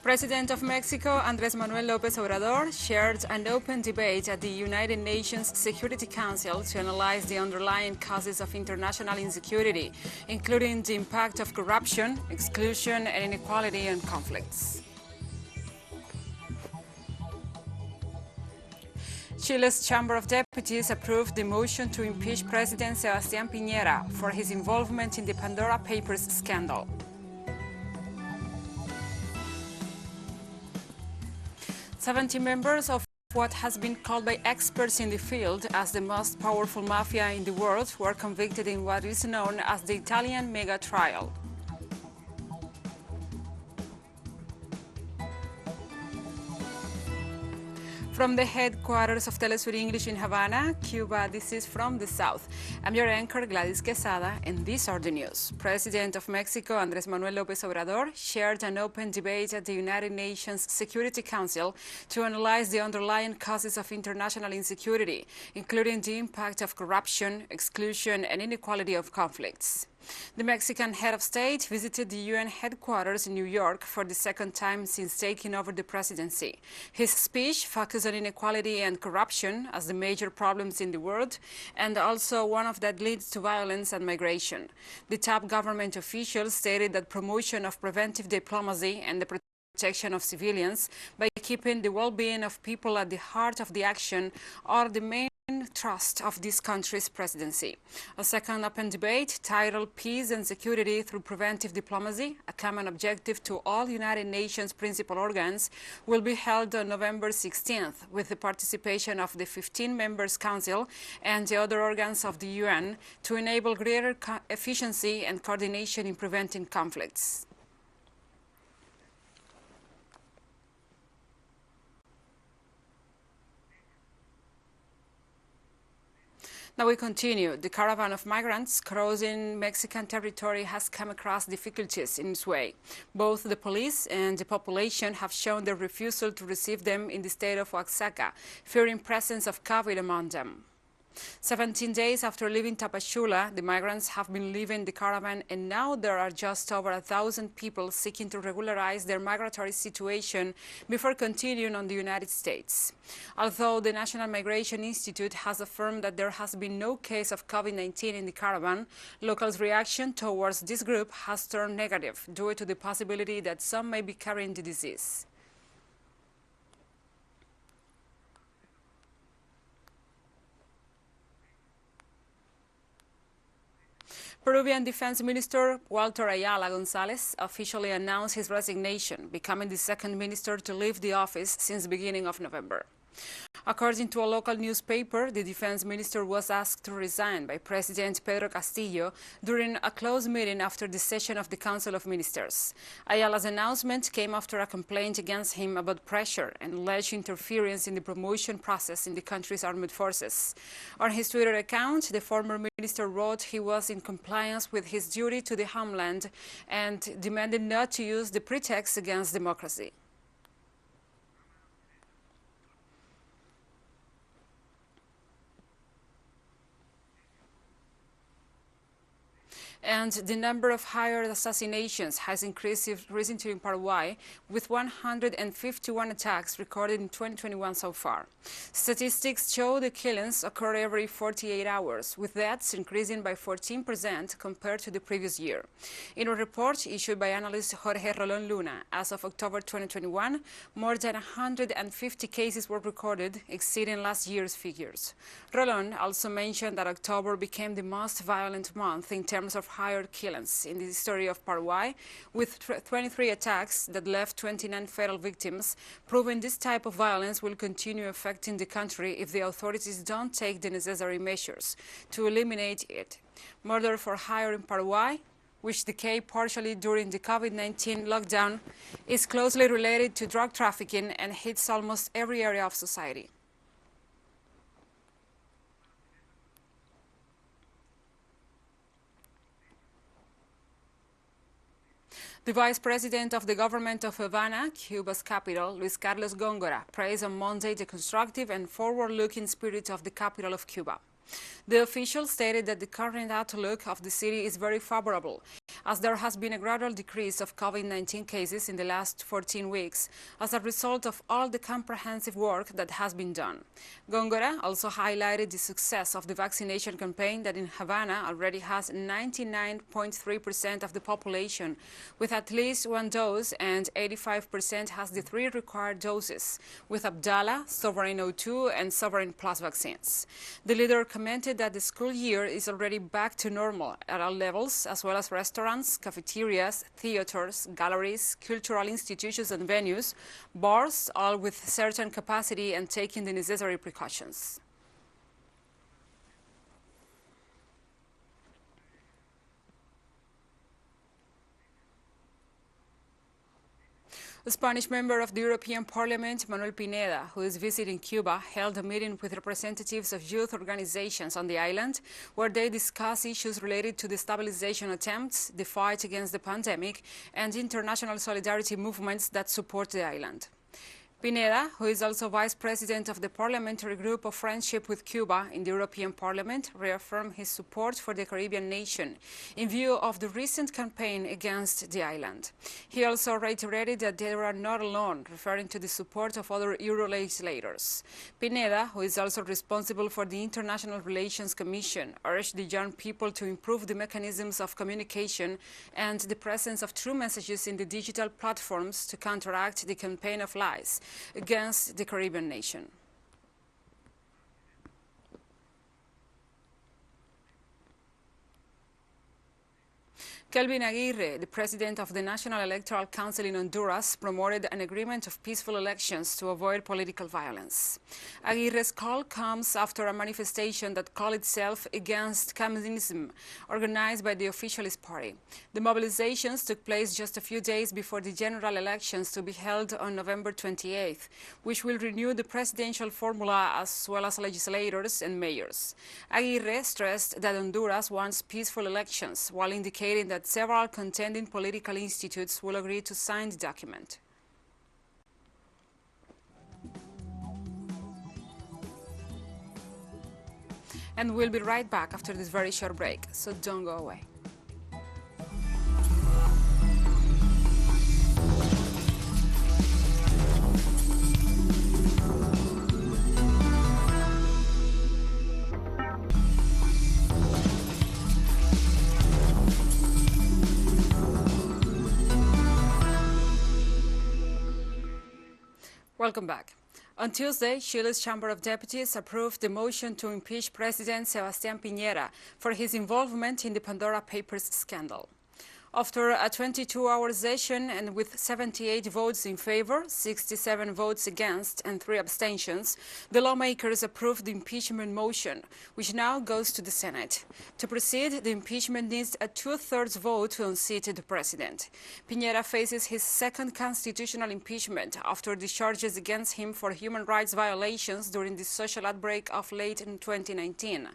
President of Mexico, Andrés Manuel López Obrador, chaired an open debate at the United Nations Security Council to analyze the underlying causes of international insecurity, including the impact of corruption, exclusion, and inequality on conflicts. Chile's Chamber of Deputies approved the motion to impeach President Sebastián Piñera for his involvement in the Pandora Papers scandal. "70 members of what has been called by experts in the field as the most powerful mafia in the world were convicted in what is known as the Italian mega trial. From the headquarters of Telesur English in Havana, Cuba, this is From the South. I'm your anchor, Gladys Quesada, and these are the news. President of Mexico, Andrés Manuel López Obrador, chaired an open debate at the United Nations Security Council to analyze the underlying causes of international insecurity, including the impact of corruption, exclusion, and inequality of conflicts. The Mexican head of state visited the UN headquarters in New York for the second time since taking over the presidency. His speech focused on inequality and corruption as the major problems in the world, and also one of that leads to violence and migration. The top government officials stated that promotion of preventive diplomacy and the protection of civilians by keeping the well-being of people at the heart of the action are the main thrust of this country's presidency. A second open debate titled Peace and Security Through Preventive Diplomacy, a common objective to all United Nations principal organs, will be held on November 16th with the participation of the 15 members council and the other organs of the UN to enable greater efficiency and coordination in preventing conflicts. Now we continue. The caravan of migrants crossing Mexican territory has come across difficulties in its way. Both the police and the population have shown their refusal to receive them in the state of Oaxaca, fearing presence of COVID among them. 17 days after leaving Tapachula, the migrants have been leaving the caravan, and now there are just over 1,000 people seeking to regularize their migratory situation before continuing on the United States. Although the National Migration Institute has affirmed that there has been no case of COVID-19 in the caravan, locals' reaction towards this group has turned negative due to the possibility that some may be carrying the disease. Peruvian Defense Minister Walter Ayala González officially announced his resignation, becoming the second minister to leave the office since the beginning of November. According to a local newspaper, the defense minister was asked to resign by President Pedro Castillo during a closed meeting after the session of the Council of Ministers. Ayala's announcement came after a complaint against him about pressure and alleged interference in the promotion process in the country's armed forces. On his Twitter account, the former minister wrote he was in compliance with his duty to the homeland and demanded not to use the pretext against democracy. And the number of hired assassinations has increased recently in Paraguay, with 151 attacks recorded in 2021 so far. Statistics show the killings occur every 48 hours, with deaths increasing by 14% compared to the previous year. In a report issued by analyst Jorge Rolón Luna, as of October 2021, more than 150 cases were recorded, exceeding last year's figures. Rolón also mentioned that October became the most violent month in terms of hired killings in the history of Paraguay, with 23 attacks that left 29 fatal victims, proving this type of violence will continue affecting the country if the authorities don't take the necessary measures to eliminate it. Murder for hire in Paraguay, which decayed partially during the COVID-19 lockdown, is closely related to drug trafficking and hits almost every area of society. The vice president of the government of Havana, Cuba's capital, Luis Carlos Góngora, praised on Monday the constructive and forward-looking spirit of the capital of Cuba. The official stated that the current outlook of the city is very favorable, as there has been a gradual decrease of COVID-19 cases in the last 14 weeks as a result of all the comprehensive work that has been done. Góngora also highlighted the success of the vaccination campaign that in Havana already has 99.3% of the population with at least one dose, and 85% has the 3 required doses, with Abdala, Sovereign O2 and Sovereign Plus vaccines. The leader commented that the school year is already back to normal at all levels, as well as restaurants, cafeterias, theaters, galleries, cultural institutions and venues, bars, all with certain capacity and taking the necessary precautions. A Spanish member of the European Parliament, Manuel Pineda, who is visiting Cuba, held a meeting with representatives of youth organizations on the island, where they discuss issues related to the stabilization attempts, the fight against the pandemic, and international solidarity movements that support the island. Pineda, who is also vice president of the Parliamentary Group of Friendship with Cuba in the European Parliament, reaffirmed his support for the Caribbean nation in view of the recent campaign against the island. He also reiterated that they are not alone, referring to the support of other Euro legislators. Pineda, who is also responsible for the International Relations Commission, urged the young people to improve the mechanisms of communication and the presence of true messages in the digital platforms to counteract the campaign of lies against the Caribbean nation. Kelvin Aguirre, the president of the National Electoral Council in Honduras, promoted an agreement of peaceful elections to avoid political violence. Aguirre's call comes after a manifestation that called itself Against Communism, organized by the Officialist Party. The mobilizations took place just a few days before the general elections to be held on November 28th, which will renew the presidential formula as well as legislators and mayors. Aguirre stressed that Honduras wants peaceful elections, while indicating that several contending political institutes will agree to sign the document. And we'll be right back after this very short break, so don't go away. Welcome back. On Tuesday, Chile's Chamber of Deputies approved the motion to impeach President Sebastián Piñera for his involvement in the Pandora Papers scandal. After a 22-hour session and with 78 votes in favor, 67 votes against, and 3 abstentions, the lawmakers approved the impeachment motion, which now goes to the Senate. To proceed, the impeachment needs a 2/3 vote to unseat the president. Piñera faces his second constitutional impeachment after the charges against him for human rights violations during the social outbreak of late in 2019.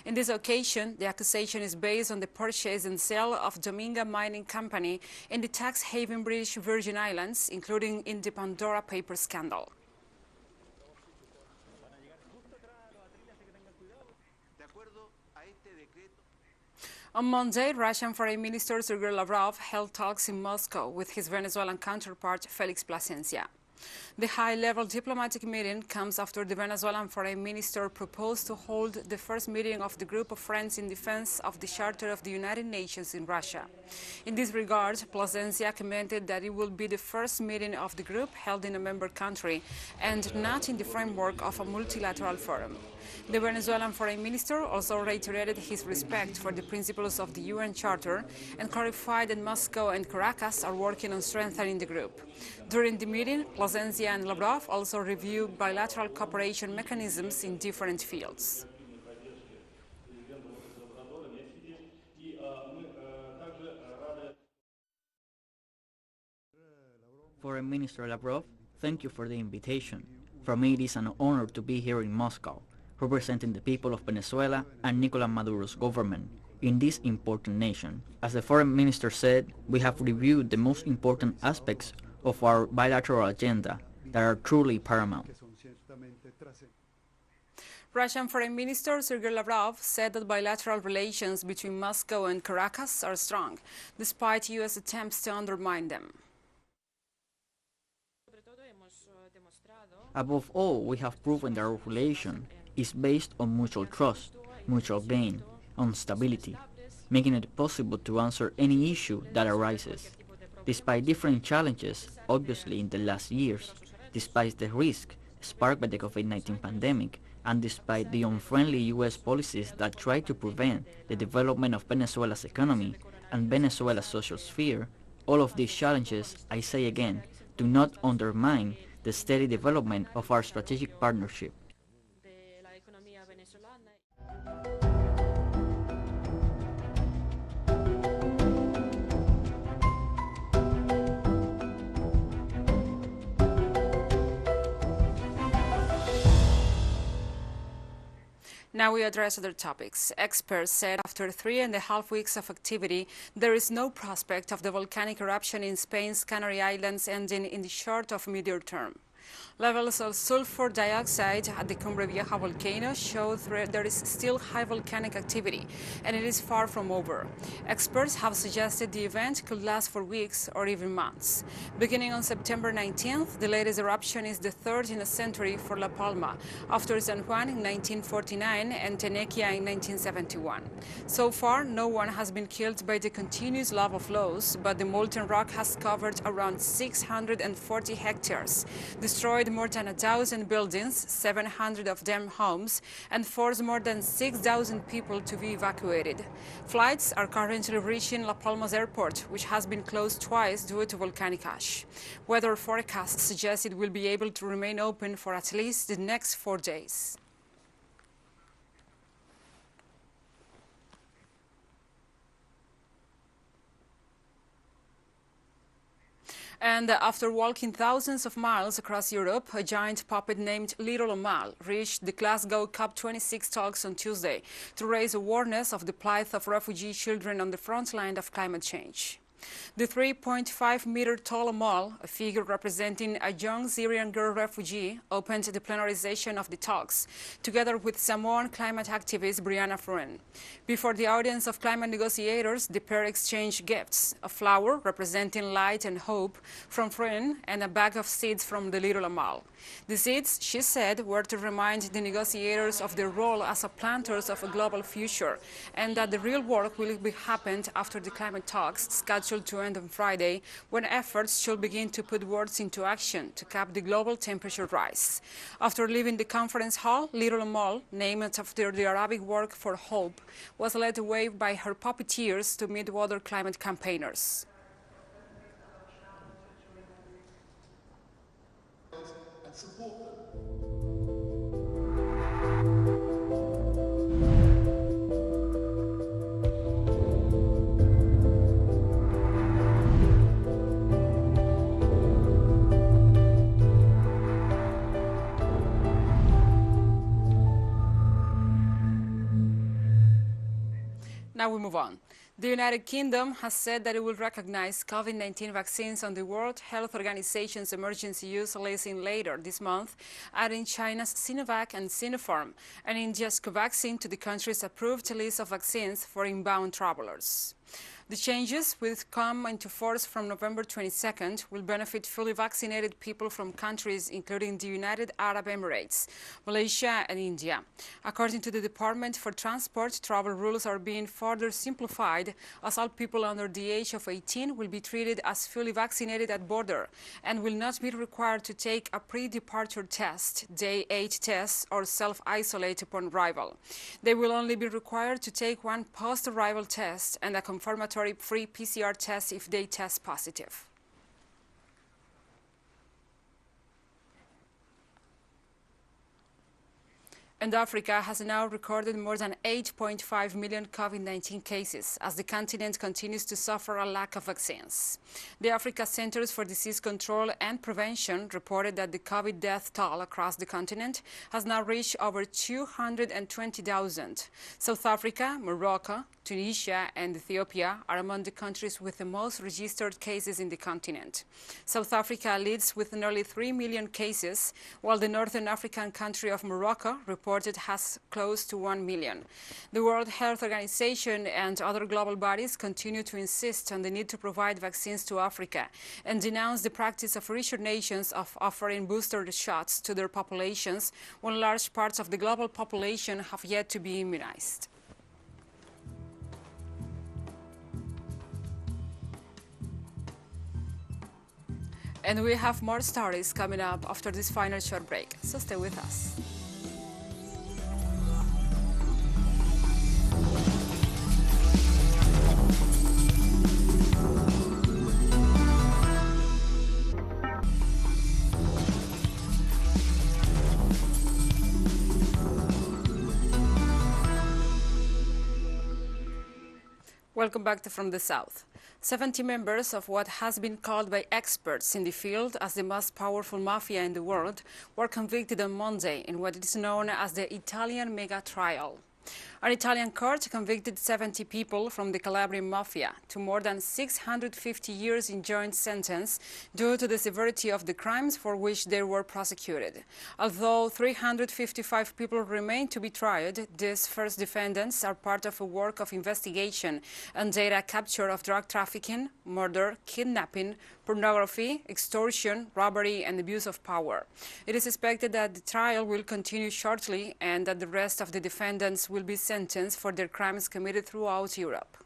In this occasion, the accusation is based on the purchase and sale of Dominga mining company in the tax haven British Virgin Islands, including in the Pandora Papers scandal. On Monday, Russian Foreign Minister Sergei Lavrov held talks in Moscow with his Venezuelan counterpart Felix Plasencia. The high-level diplomatic meeting comes after the Venezuelan foreign minister proposed to hold the first meeting of the group of friends in defense of the Charter of the United Nations in Russia. In this regard, Plasencia commented that it will be the first meeting of the group held in a member country and not in the framework of a multilateral forum. The Venezuelan foreign minister also reiterated his respect for the principles of the UN Charter and clarified that Moscow and Caracas are working on strengthening the group. During the meeting, Plasencia and Lavrov also reviewed bilateral cooperation mechanisms in different fields. Foreign Minister Lavrov, thank you for the invitation. For me, it is an honor to be here in Moscow, representing the people of Venezuela and Nicolás Maduro's government in this important nation. As the Foreign Minister said, we have reviewed the most important aspects of our bilateral agenda that are truly paramount. Russian Foreign Minister Sergei Lavrov said that bilateral relations between Moscow and Caracas are strong, despite U.S. attempts to undermine them. Above all, we have proven that our relation is based on mutual trust, mutual gain, on stability, making it possible to answer any issue that arises. Despite different challenges, obviously in the last years, despite the risk sparked by the COVID-19 pandemic, and despite the unfriendly U.S. policies that try to prevent the development of Venezuela's economy and Venezuela's social sphere, all of these challenges, I say again, do not undermine the steady development of our strategic partnership. Now we address other topics. Experts said after 3.5 weeks of activity, there is no prospect of the volcanic eruption in Spain's Canary Islands ending in the short of medium term. Levels of sulfur dioxide at the Cumbre Vieja volcano show there is still high volcanic activity, and it is far from over. Experts have suggested the event could last for weeks or even months. Beginning on September 19th, the latest eruption is the third in a century for La Palma, after San Juan in 1949 and Tenequia in 1971. So far, no one has been killed by the continuous lava flows, but the molten rock has covered around 640 hectares, destroyed more than 1,000 buildings, 700 of them homes, and forced more than 6,000 people to be evacuated. Flights are currently reaching La Palma's airport, which has been closed twice due to volcanic ash. Weather forecasts suggest it will be able to remain open for at least the next 4 days. And after walking thousands of miles across Europe, a giant puppet named Little Amal reached the Glasgow COP26 talks on Tuesday to raise awareness of the plight of refugee children on the front line of climate change. The 3.5-meter-tall Amal, a figure representing a young Syrian girl refugee, opened the plenarization of the talks, together with Samoan climate activist Brianna Fruin. Before the audience of climate negotiators, the pair exchanged gifts, a flower representing light and hope from Fruin and a bag of seeds from the little Amal. The seeds, she said, were to remind the negotiators of their role as planters of a global future, and that the real work will be happened after the climate talks, scheduled to end on Friday, when efforts should begin to put words into action to cap the global temperature rise. After leaving the conference hall, Little Amal, named after the Arabic word for hope, was led away by her puppeteers to meet other climate campaigners. And support them. Now we move on. The United Kingdom has said that it will recognize COVID-19 vaccines on the World Health Organization's emergency use listing later this month, adding China's Sinovac and Sinopharm and India's Covaxin to the country's approved list of vaccines for inbound travelers. The changes, which come into force from November 22nd, will benefit fully vaccinated people from countries including the United Arab Emirates, Malaysia and India. According to the Department for Transport, travel rules are being further simplified as all people under the age of 18 will be treated as fully vaccinated at border and will not be required to take a pre-departure test, day 8 test, or self-isolate upon arrival. They will only be required to take one post-arrival test and a confirmatory free PCR test if they test positive. And Africa has now recorded more than 8.5 million COVID-19 cases as the continent continues to suffer a lack of vaccines. The Africa Centers for Disease Control and Prevention reported that the COVID death toll across the continent has now reached over 220,000. South Africa, Morocco, Tunisia and Ethiopia are among the countries with the most registered cases in the continent. South Africa leads with nearly 3 million cases, while the Northern African country of Morocco reported reported has close to 1 million. The World Health Organization and other global bodies continue to insist on the need to provide vaccines to Africa and denounce the practice of richer nations of offering booster shots to their populations when large parts of the global population have yet to be immunized. And we have more stories coming up after this final short break, so stay with us. Welcome back to From the South. 70 members of what has been called by experts in the field as the most powerful mafia in the world were convicted on Monday in what is known as the Italian mega trial. An Italian court convicted 70 people from the Calabrian mafia to more than 650 years in joint sentence due to the severity of the crimes for which they were prosecuted. Although 355 people remain to be tried, these first defendants are part of a work of investigation and data capture of drug trafficking, murder, kidnapping, pornography, extortion, robbery, and abuse of power. It is expected that the trial will continue shortly and that the rest of the defendants will be sentenced for their crimes committed throughout Europe.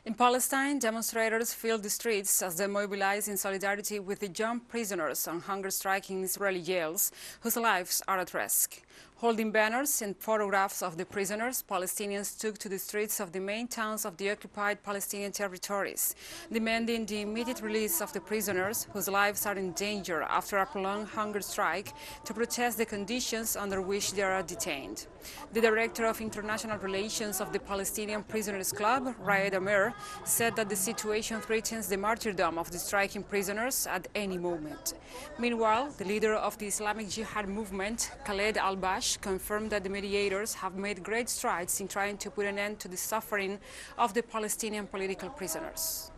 In Palestine, demonstrators filled the streets as they mobilized in solidarity with the young prisoners on hunger strike in Israeli jails, whose lives are at risk. Holding banners and photographs of the prisoners, Palestinians took to the streets of the main towns of the occupied Palestinian territories, demanding the immediate release of the prisoners whose lives are in danger after a prolonged hunger strike to protest the conditions under which they are detained. The director of international relations of the Palestinian Prisoners Club, Raed Amer, said that the situation threatens the martyrdom of the striking prisoners at any moment. Meanwhile, the leader of the Islamic Jihad movement, Khaled al-Bash, confirmed that the mediators have made great strides in trying to put an end to the suffering of the Palestinian political prisoners.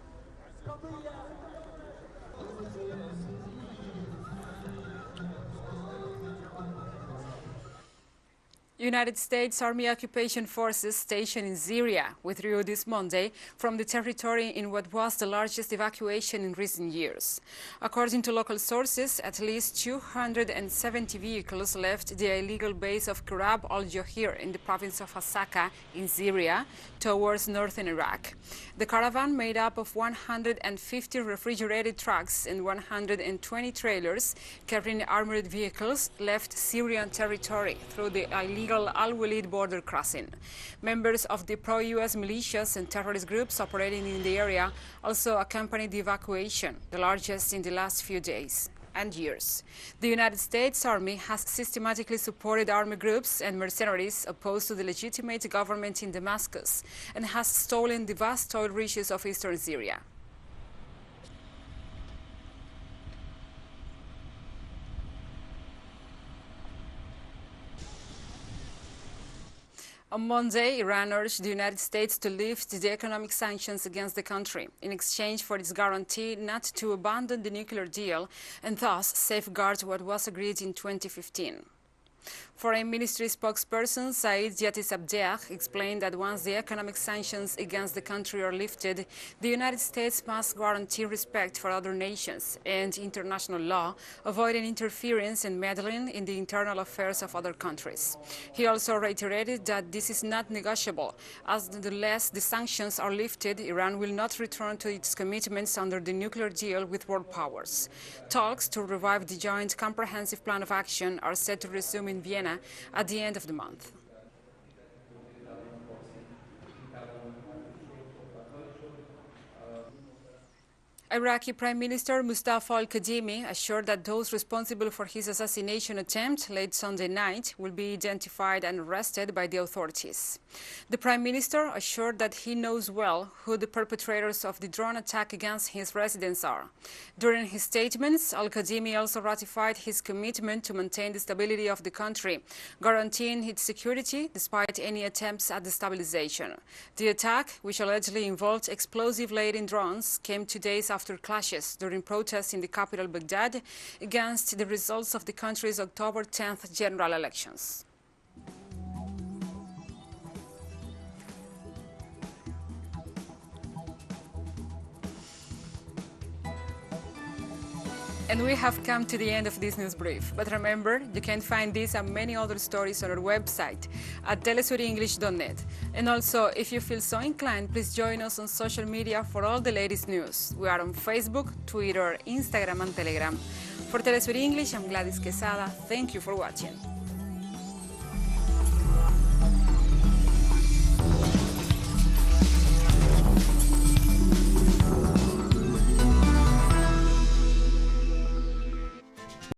United States Army occupation forces stationed in Syria withdrew this Monday from the territory in what was the largest evacuation in recent years. According to local sources, at least 270 vehicles left the illegal base of Kurab al-Johir in the province of Hasaka in Syria towards northern Iraq. The caravan, made up of 150 refrigerated trucks and 120 trailers carrying armored vehicles, left Syrian territory through the illegal Al-Walid border crossing. Members of the pro-U.S. militias and terrorist groups operating in the area also accompanied the evacuation, the largest in the last few days and years. The United States Army has systematically supported army groups and mercenaries opposed to the legitimate government in Damascus and has stolen the vast oil riches of eastern Syria. On Monday, Iran urged the United States to lift the economic sanctions against the country in exchange for its guarantee not to abandon the nuclear deal and thus safeguard what was agreed in 2015. Foreign Ministry spokesperson Said Yatisabdiach explained that once the economic sanctions against the country are lifted, the United States must guarantee respect for other nations and international law, avoiding interference and meddling in the internal affairs of other countries. He also reiterated that this is not negotiable, as unless the sanctions are lifted, Iran will not return to its commitments under the nuclear deal with world powers. Talks to revive the joint comprehensive plan of action are set to resume in Vienna at the end of the month. Iraqi Prime Minister Mustafa al-Kadhimi assured that those responsible for his assassination attempt late Sunday night will be identified and arrested by the authorities. The Prime Minister assured that he knows well who the perpetrators of the drone attack against his residence are. During his statements, al-Kadhimi also ratified his commitment to maintain the stability of the country, guaranteeing its security despite any attempts at destabilization. The attack, which allegedly involved explosive-laden drones, came 2 days after clashes during protests in the capital Baghdad against the results of the country's October 10th general elections. And we have come to the end of this news brief. But remember, you can find this and many other stories on our website at telesurienglish.net. And also, if you feel so inclined, please join us on social media for all the latest news. We are on Facebook, Twitter, Instagram, and Telegram. For Telesur English, I'm Gladys Quesada. Thank you for watching.